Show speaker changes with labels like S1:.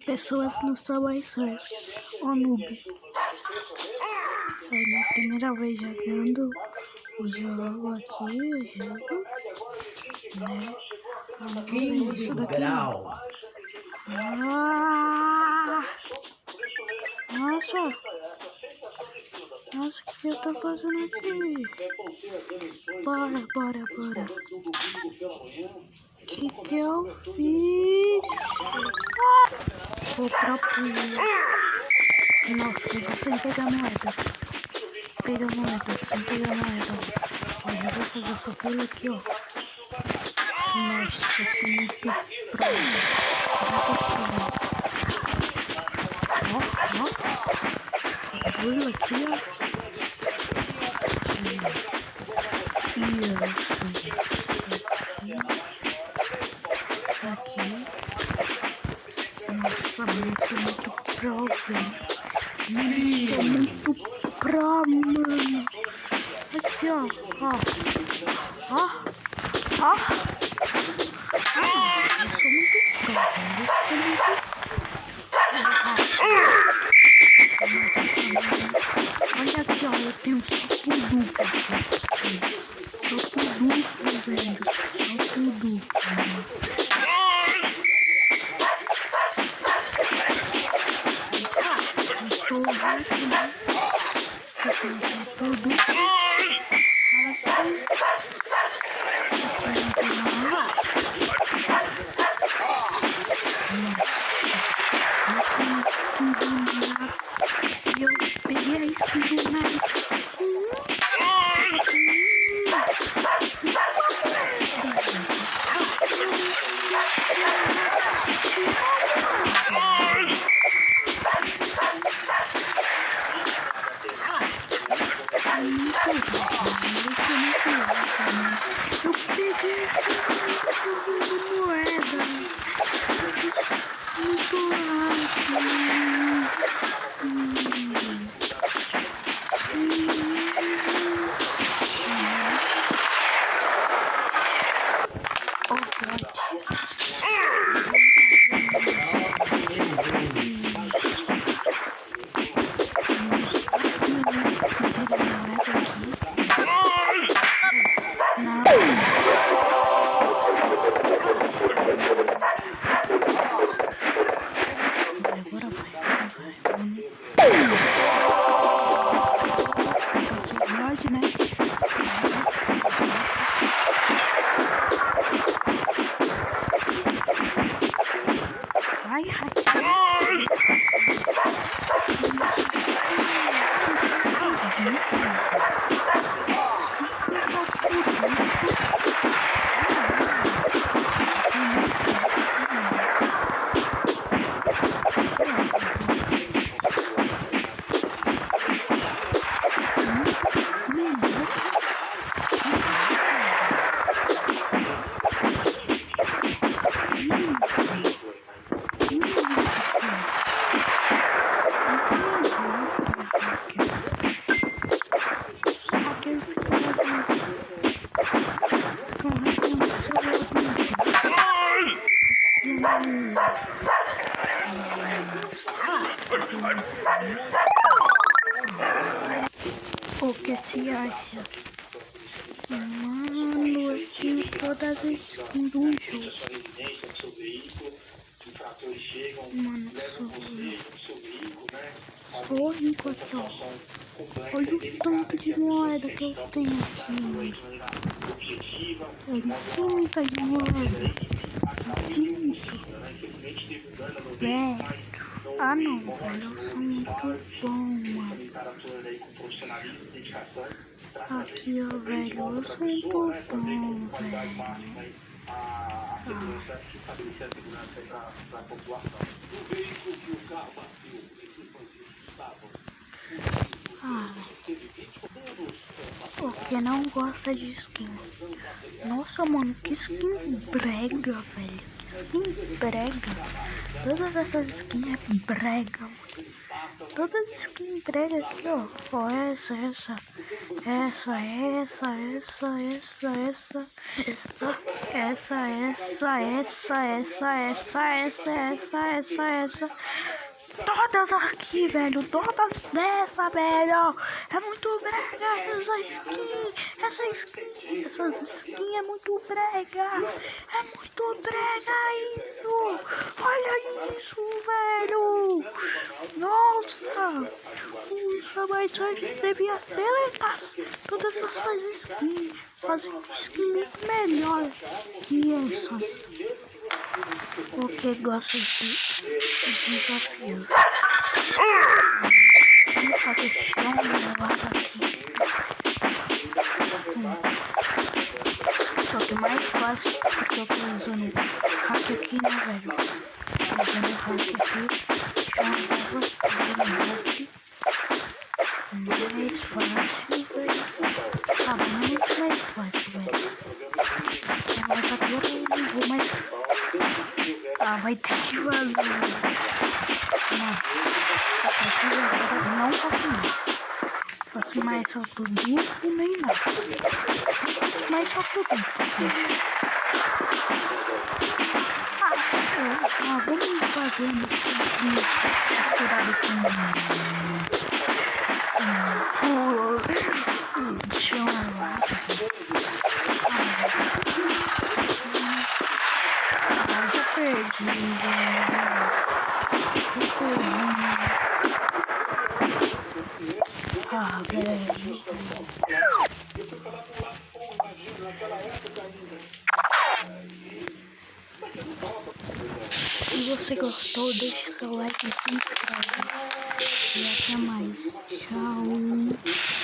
S1: Pessoas no Subway Surf, o noob. É minha primeira vez jogando o jogo aqui, né?
S2: Isso daqui.
S1: Nossa, o que eu tô fazendo aqui? Bora. Que eu fiz? O próprio... Nossa, sem pegar moeda. Sem pegar moeda. Olha, eu vou fazer essa coisa aqui, ó. Nossa, isso é muito pro. Ó. Pula aqui, ó. Aqui. Nossa, mano, isso é muito pro, velho. Isso é muito pro, mano. Aqui, ó. Eu sou muito pro, velho. Olha aqui, ó. Eu tenho salto duplo aqui. Salto duplo, velho. Salto duplo. Estou rápido, né? Eu tenho salto duplo. Eu peguei a skin do nariz. Eu peguei a skin de moeda. Muito rápido. O que se acha? Mano, eu tenho todas as skins do jogo. Mano, sou rico aqui, ó. Olha o tanto de moeda que eu tenho aqui, mano. É infinita de moeda. Velho. Ah não, velho, eu sou muito bom, mano. Aqui, ó, velho, eu sou muito bom, velho. O que não gosta de skin? Nossa, mano, que skin brega, velho. skins brega. Todas essas skins é brega. Todas as skins brega aqui, ó. Ó, essa. Essa. Todas aqui, velho. Todas dessa, velho. É muito brega essas skins é muito brega. É muito brega isso. Olha isso, velho. Nossa, mas a gente devia deletar todas essas skins. Fazer uma skin muito melhor que essas. Porque gosto de desafios. Vamos fazer chão aqui. Só que mais fácil, porque eu tô usando hack aqui, né, velho? Tô usando hack aqui. Chão usando hack. Mais fácil, velho. Ah, muito mais fácil, velho. Mas agora eu não vou mais. Ah, vai ter que fazer. Não. A partir de agora não faço mais. Faço mais só pro duplo nem nada. Faço mais só pro duplo, velho. Vamos fazer misturado com chão lá. Já perdi, velho. Velho. Se você gostou, deixe seu like e se inscreve. E até mais. Tchau.